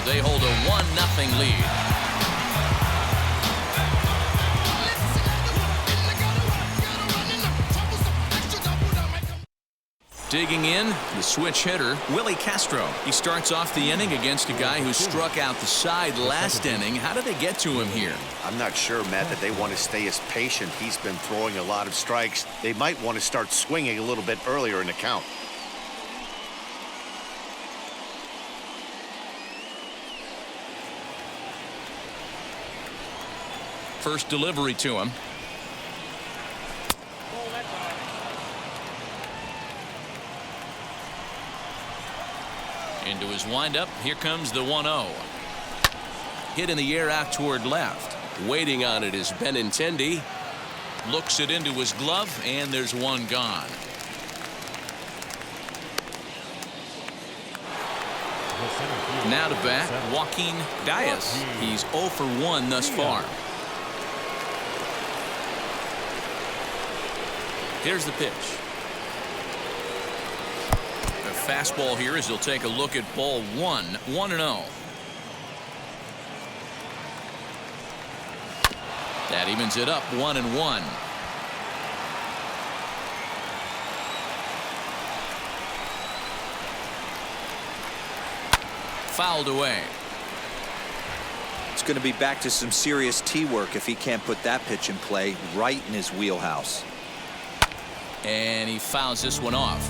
They hold a 1-0 lead. Digging in, the switch hitter, Willie Castro. He starts off the inning against a guy who struck out the side last inning. How did they get to him here? I'm not sure, Matt, that they want to stay as patient. He's been throwing a lot of strikes. They might want to start swinging a little bit earlier in the count. First delivery to him. Into his windup. Here comes the 1-0. Hit in the air out toward left. Waiting on it is Benintendi. Looks it into his glove, and there's one gone. Now to bat, Joaquin Diaz. He's 0 for 1 thus far. Here's the pitch. A fastball here as he'll take a look at ball 1, 1-0. That evens it up 1-1. Fouled away. It's going to be back to some serious tee work if he can't put that pitch in play right in his wheelhouse. And he fouls this one off.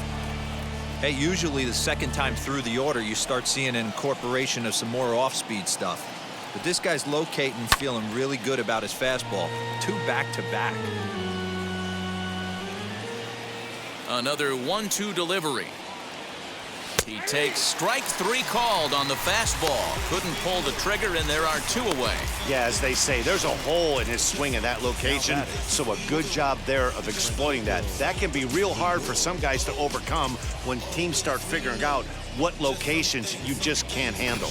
Hey, usually the second time through the order you start seeing an incorporation of some more off-speed stuff. But this guy's locating, feeling really good about his fastball. 2 back-to-back. Another 1-2 delivery. He takes strike 3 called on the fastball. Couldn't pull the trigger, and there are 2 away. Yeah, as they say, there's a hole in his swing in that location, so a good job there of exploiting that. That can be real hard for some guys to overcome when teams start figuring out what locations you just can't handle.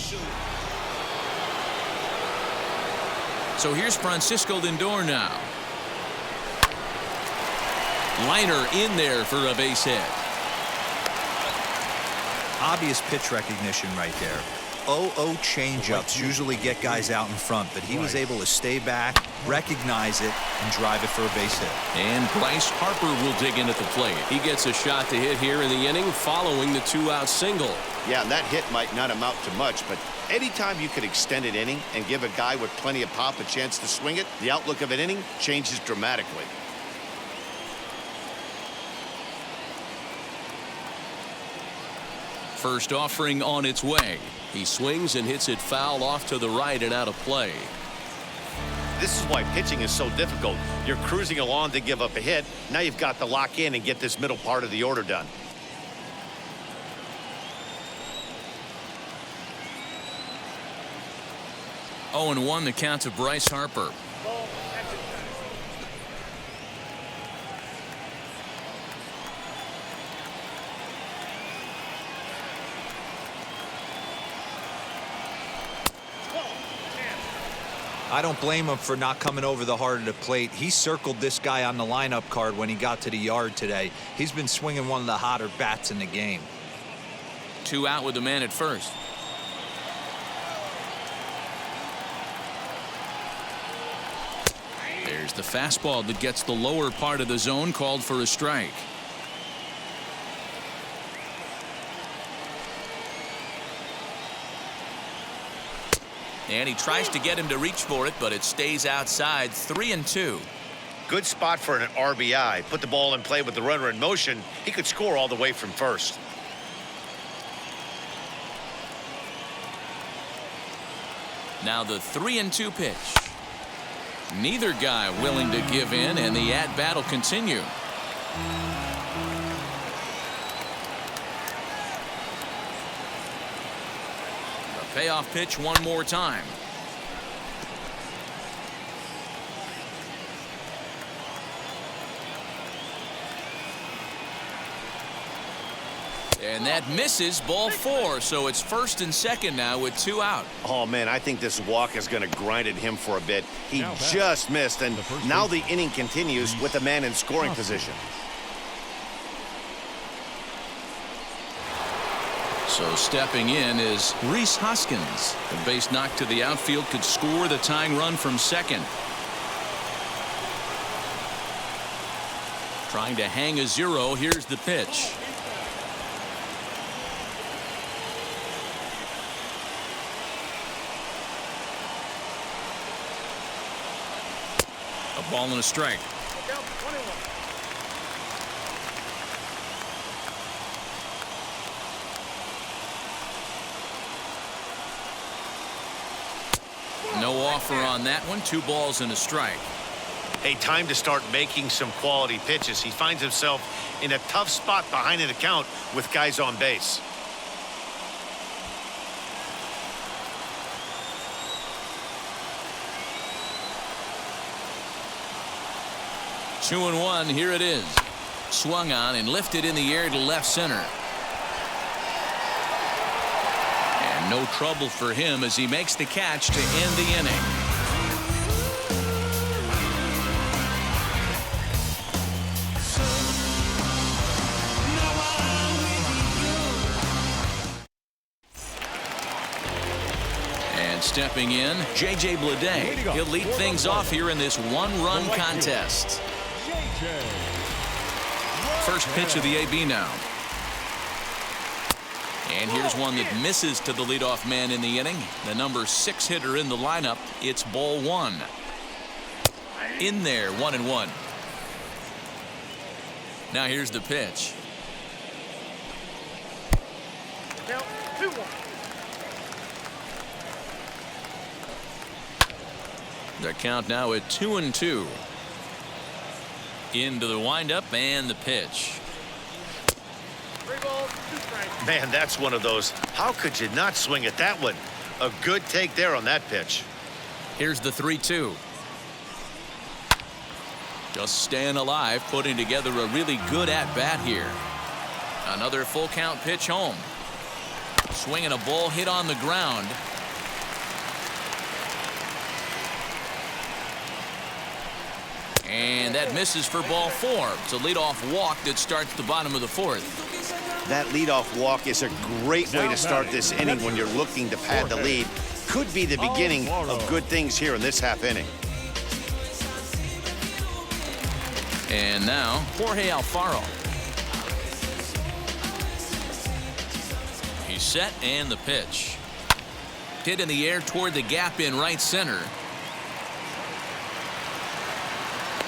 So here's Francisco Lindor now. Liner in there for a base hit. Obvious pitch recognition right there. 0-0 changeups usually get guys out in front, but he was able to stay back, recognize it, and drive it for a base hit. And Bryce Harper will dig in at the plate. He gets a shot to hit here in the inning following the 2-out single. Yeah, and that hit might not amount to much, but anytime you can extend an inning and give a guy with plenty of pop a chance to swing it, the outlook of an inning changes dramatically. First offering on its way. He swings and hits it foul off to the right and out of play. This is why pitching is so difficult. You're cruising along to give up a hit. Now you've got to lock in and get this middle part of the order done. Oh, and 1 the count to Bryce Harper. I don't blame him for not coming over the heart of the plate. He circled this guy on the lineup card when he got to the yard today. He's been swinging one of the hotter bats in the game. 2 out with the man at first. There's the fastball that gets the lower part of the zone, called for a strike. And he tries to get him to reach for it, but it stays outside. 3-2. Good spot for an RBI. Put the ball in play with the runner in motion. He could score all the way from first. Now the 3-2 pitch. Neither guy willing to give in, and the at-bat will continue. Payoff pitch one more time. And that misses, ball 4. So it's first and second now with 2 out. Oh, man, I think this walk is going to grind at him for a bit. He just missed, and now the inning continues with a man in scoring position. So stepping in is Rhys Hoskins. A base knock to the outfield could score the tying run from second. Trying to hang a 0. Here's the pitch. A ball and a strike. No offer on that one. 2 balls and a strike. A time to start making some quality pitches. He finds himself in a tough spot behind an account with guys on base. Two and one. Here it is. Swung on and lifted in the air to left center. And no trouble for him as he makes the catch to end the inning. And stepping in, J.J. Bleday. He'll lead things off here in this one-run contest. First pitch of the AB now. And here's one that misses to the leadoff man in the inning. The number 6 hitter in the lineup. It's ball 1. In there, 1-1. Now here's the pitch. Now 2-1. The count now at 2-2. Into the windup and the pitch. 3 balls, 2 strikes. Man, that's one of those. How could you not swing at that one? A good take there on that pitch. Here's the 3-2. Just staying alive, putting together a really good at-bat here. Another full count pitch home. Swinging a ball hit on the ground. And that misses for ball 4. It's a leadoff walk that starts the bottom of the 4th. That leadoff walk is a great way to start this inning when you're looking to pad the lead. Could be the beginning of good things here in this half inning. And now Jorge Alfaro. He's set and the pitch. Hit in the air toward the gap in right center.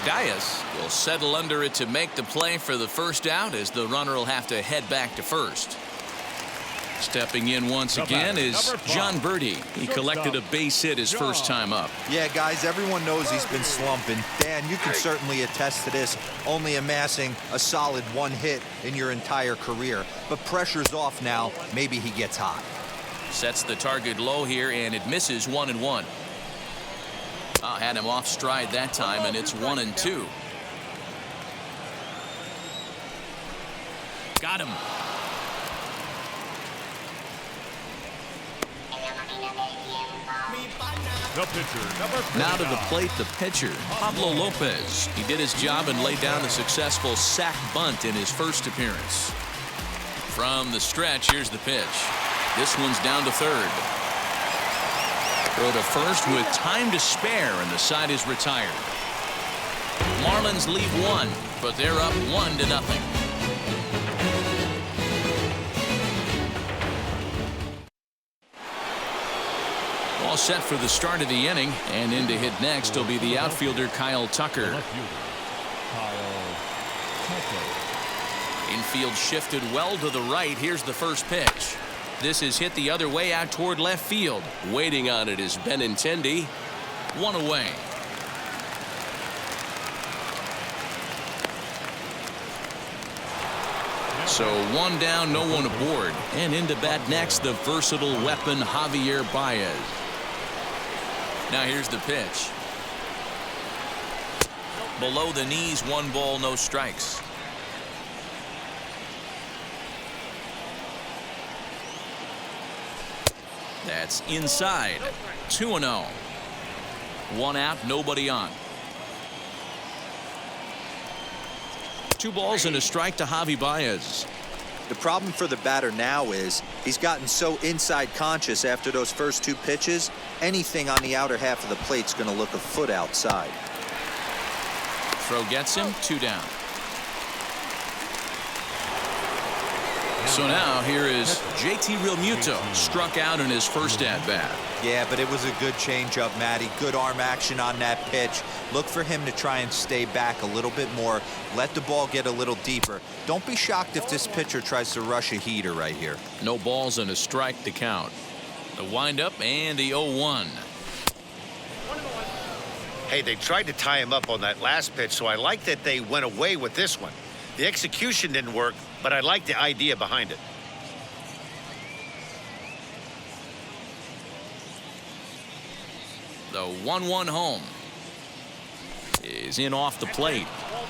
Dias will settle under it to make the play for the first out as the runner will have to head back to first. Stepping in once again is John Birdie. He collected a base hit his first time up. Yeah, guys, everyone knows he's been slumping. Dan, you can certainly attest to this, only amassing a solid 1 hit in your entire career. But pressure's off now. Maybe he gets hot. Sets the target low here, and it misses 1-1. Had him off stride that time, and it's 1-2. Got him. The pitcher, Now to the plate, the pitcher, Pablo Lopez. He did his job and laid down a successful sac bunt in his first appearance. From the stretch, here's the pitch. This one's down to third. Throw to first with time to spare, and the side is retired. Marlins lead 1, but they're up 1-0. All set for the start of the inning, and in to hit next will be the outfielder Kyle Tucker. Infield shifted well to the right. Here's the first pitch. This is hit the other way out toward left field. Waiting on it is Benintendi. 1 away. So 1 down, no one aboard. And into bat next, the versatile weapon Javier Baez. Now here's the pitch. Below the knees, 1 ball, no strikes. That's inside. 2-0. 1 out, nobody on. 2 balls and a strike to Javi Baez. The problem for the batter now is he's gotten so inside conscious after those first 2 pitches, anything on the outer half of the plate's going to look a foot outside. Throw gets him, 2 down. So now here is JT Realmuto, struck out in his first at-bat. Yeah, but it was a good changeup, Matty. Good arm action on that pitch. Look for him to try and stay back a little bit more. Let the ball get a little deeper. Don't be shocked if this pitcher tries to rush a heater right here. No balls and a strike to count. The windup and the 0-1. Hey, they tried to tie him up on that last pitch, so I like that they went away with this one. The execution didn't work, but I like the idea behind it. The 1-1 home is in off the plate. Ball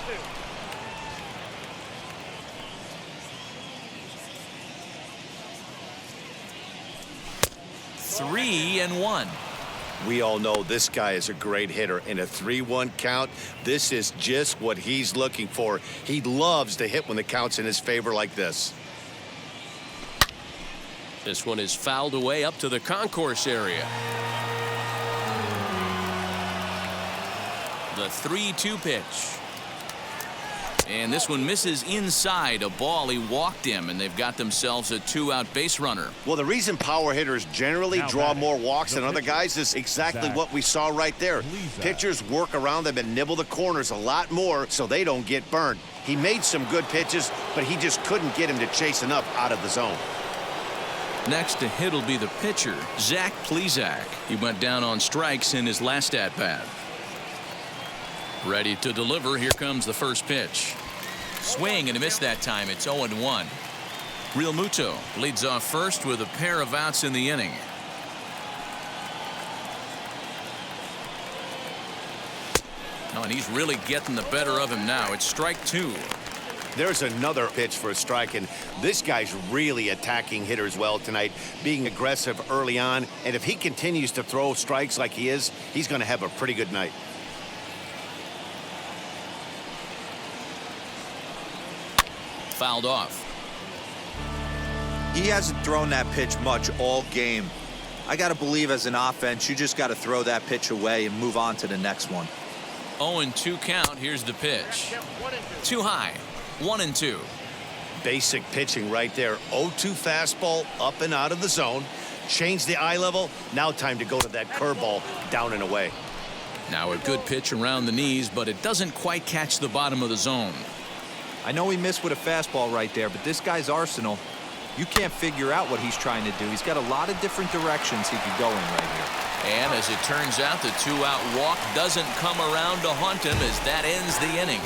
2. 3-1. We all know this guy is a great hitter. In a 3-1 count, this is just what he's looking for. He loves to hit when the count's in his favor like this. This one is fouled away up to the concourse area. The 3-2 pitch. And this one misses inside a ball. He walked him, and they've got themselves a 2-out base runner. Well, the reason power hitters generally Now draw batting, more walks the than other pitcher, guys is exactly Zach. what we saw right there. Pitchers work around them and nibble the corners a lot more so they don't get burned. He made some good pitches, but he just couldn't get him to chase enough out of the zone. Next to hit will be the pitcher, Zach Plesac. He went down on strikes in his last at-bat. Ready to deliver. Here comes the first pitch. Swing and a miss that time. It's 0-1. Realmuto leads off first with a pair of outs in the inning. Oh, and he's really getting the better of him now. It's strike 2. There's another pitch for a strike, and this guy's really attacking hitters well tonight, being aggressive early on. And if he continues to throw strikes like he is, he's going to have a pretty good night. Fouled off. He hasn't thrown that pitch much all game. I got to believe as an offense, you just got to throw that pitch away and move on to the next one. 0-2 count. Here's the pitch. Too high. 1-2. Basic pitching right there. 0-2 fastball up and out of the zone. Change the eye level. Now time to go to that curveball down and away. Now a good pitch around the knees, but it doesn't quite catch the bottom of the zone. I know he missed with a fastball right there, but this guy's arsenal, you can't figure out what he's trying to do. He's got a lot of different directions he could go in right here. And as it turns out, the 2-out walk doesn't come around to haunt him as that ends the inning.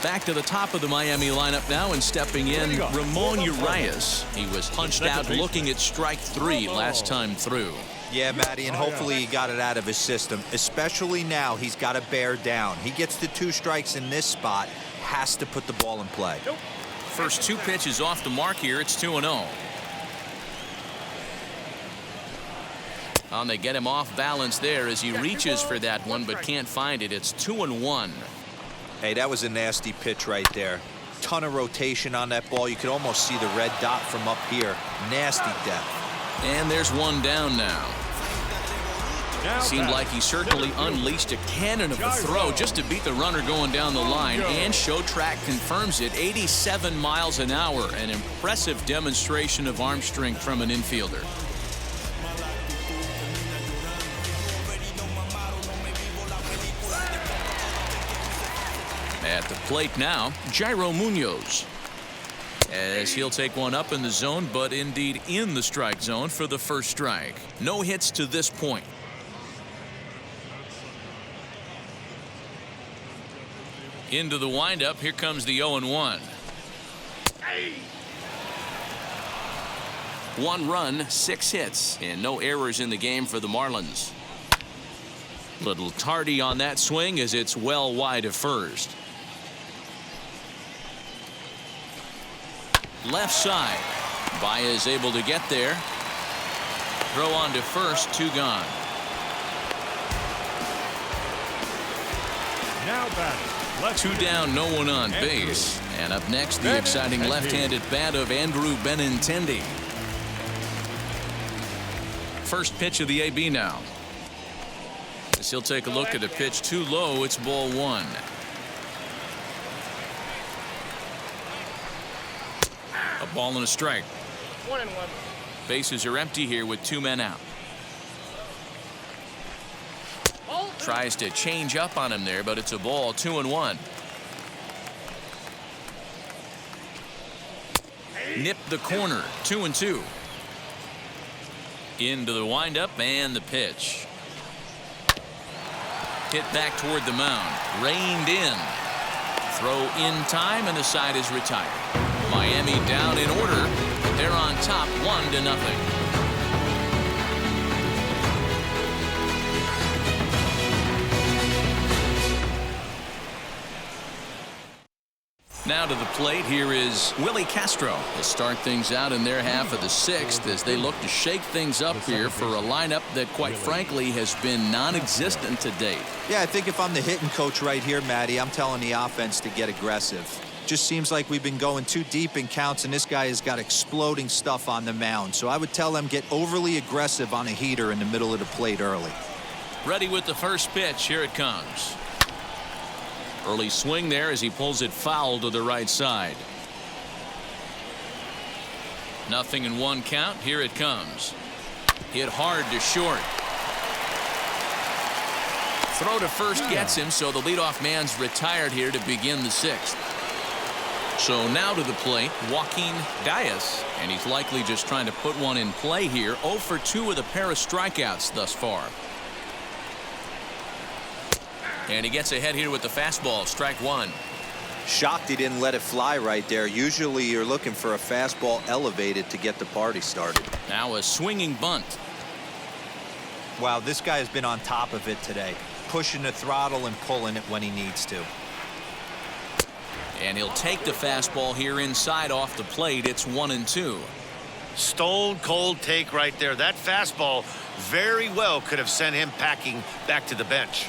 Back to the top of the Miami lineup now, and stepping in, Ramon Urias. He was punched out looking at strike 3 last time through. Yeah, Matty, and hopefully he got it out of his system, especially now he's got to bear down. He gets the 2 strikes in this spot, has to put the ball in play. First 2 pitches off the mark here. It's 2-0. And they get him off balance there as he reaches for that one but can't find it. It's 2-1. Hey, that was a nasty pitch right there. Ton of rotation on that ball. You could almost see the red dot from up here. Nasty depth. And there's one down now. Seemed like he certainly unleashed a cannon of a throw just to beat the runner going down the line. And Show Track confirms it. 87 miles an hour. An impressive demonstration of arm strength from an infielder. At the plate now, Jairo Munoz. As he'll take one up in the zone, but indeed in the strike zone for the first strike. No hits to this point. Into the windup. Here comes the 0-1. 1 run, 6 hits, and no errors in the game for the Marlins. Little tardy on that swing as it's well wide of first. Left side. Baez able to get there. Throw on to first, 2 gone. Now batting. Left 2 down, no one on base. And up next, the exciting left-handed bat of Andrew Benintendi. First pitch of the AB now. As he'll take a look at a pitch too low, it's ball 1. A ball and a strike. 1-1. Bases are empty here with 2 men out. Tries to change up on him there, but it's a ball. 2-1. Nipped the corner. 2-2. Into the windup and the pitch. Hit back toward the mound. Reined in. Throw in time, and the side is retired. Miami down in order. They're on top 1-0. Now to the plate, here is Willie Castro to start things out in their half of the 6th as they look to shake things up here for a lineup that, quite frankly, has been non-existent to date. Yeah, I think if I'm the hitting coach right here, Matty, I'm telling the offense to get aggressive. Just seems like we've been going too deep in counts, and this guy has got exploding stuff on the mound. So I would tell them get overly aggressive on a heater in the middle of the plate early. Ready with the first pitch. Here it comes. Early swing there as he pulls it foul to the right side. 0-1 count. Here it comes. Hit hard to short. Throw to first gets him, so the leadoff man's retired here to begin the 6th. So now to the plate, Joaquin Diaz, and he's likely just trying to put one in play here. 0 for 2 with a pair of strikeouts thus far. And he gets ahead here with the fastball. Strike 1. Shocked he didn't let it fly right there. Usually you're looking for a fastball elevated to get the party started. Now a swinging bunt. Wow, this guy has been on top of it today, pushing the throttle and pulling it when he needs to. And he'll take the fastball here inside off the plate. It's 1-2. Stone cold take right there. That fastball very well could have sent him packing back to the bench.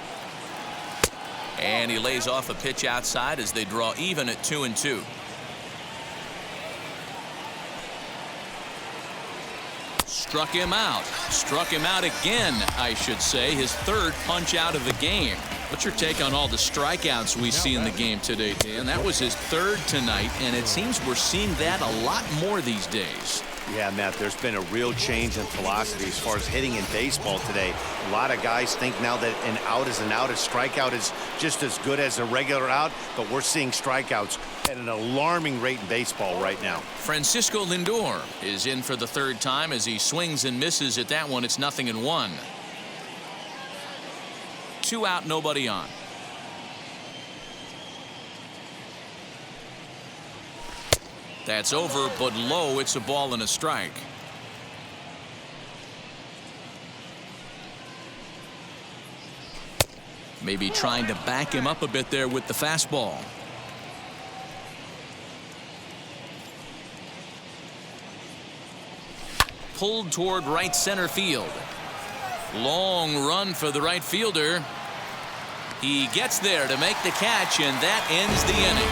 And he lays off a pitch outside as they draw even at 2-2. Struck him out. Struck him out again, I should say. His 3rd punch out of the game. What's your take on all the strikeouts we see in the game today, Dan? That was his 3rd tonight, and it seems we're seeing that a lot more these days. Yeah, Matt, there's been a real change in philosophy as far as hitting in baseball today. A lot of guys think now that an out is an out. A strikeout is just as good as a regular out, but we're seeing strikeouts at an alarming rate in baseball right now. Francisco Lindor is in for the 3rd time as he swings and misses at that one. It's 0-1. 2 out, nobody on. That's over, but low. It's a ball and a strike. Maybe trying to back him up a bit there with the fastball. Pulled toward right center field. Long run for the right fielder. He gets there to make the catch, and that ends the inning.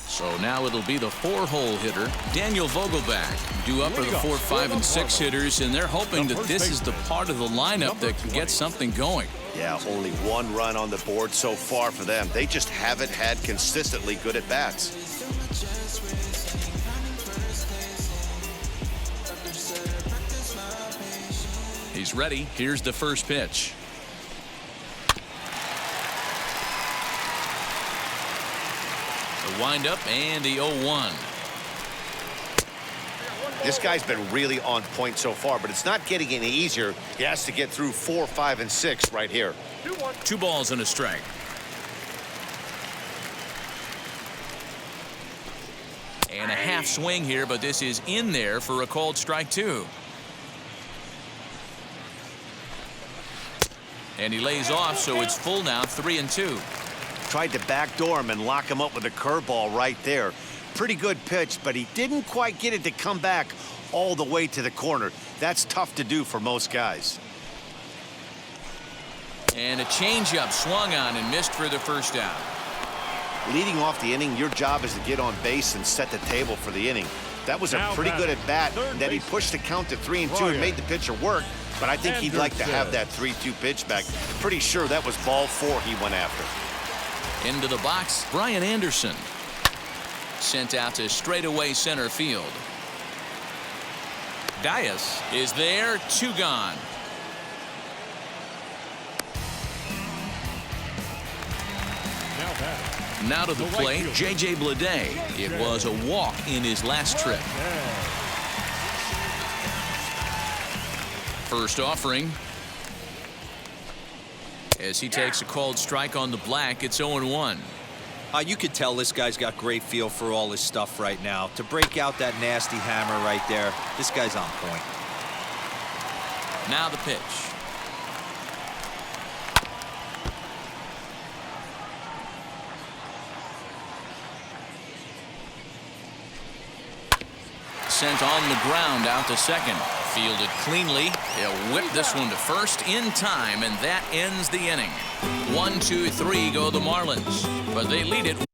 So now it'll be the 4-hole hitter, Daniel Vogelbach, due up for the 4, 5, and 6 hitters, and they're hoping that this is the part of the lineup that can get something going. Yeah, only 1 run on the board so far for them. They just haven't had consistently good at-bats. He's ready. Here's the first pitch. The windup and the 0-1. This guy's been really on point so far, but it's not getting any easier. He has to get through 4, 5, and 6 right here. 2 balls and a strike. And a half swing here, but this is in there for a called strike 2. And he lays off, so it's full now, 3-2. Tried to backdoor him and lock him up with a curveball right there. Pretty good pitch, but he didn't quite get it to come back all the way to the corner. That's tough to do for most guys. And a changeup swung on and missed for the first out. Leading off the inning, your job is to get on base and set the table for the inning. That was a pretty good at bat. Then he pushed the count to 3-2 and made the pitcher work. But I think he'd like to have that 3-2 pitch back. Pretty sure that was ball 4 he went after. Into the box, Brian Anderson. Sent out to straightaway center field. Dias is there, 2 gone. Now to the plate, J.J. Bleday. It was a walk in his last trip. First offering. As he takes a called strike on the black, it's 0-1. You could tell this guy's got great feel for all his stuff right now. To break out that nasty hammer right there, this guy's on point. Now the pitch. Sent on the ground out to second. Fielded cleanly. They'll whip this one to first in time, and that ends the inning. 1-2-3 go the Marlins, but they lead it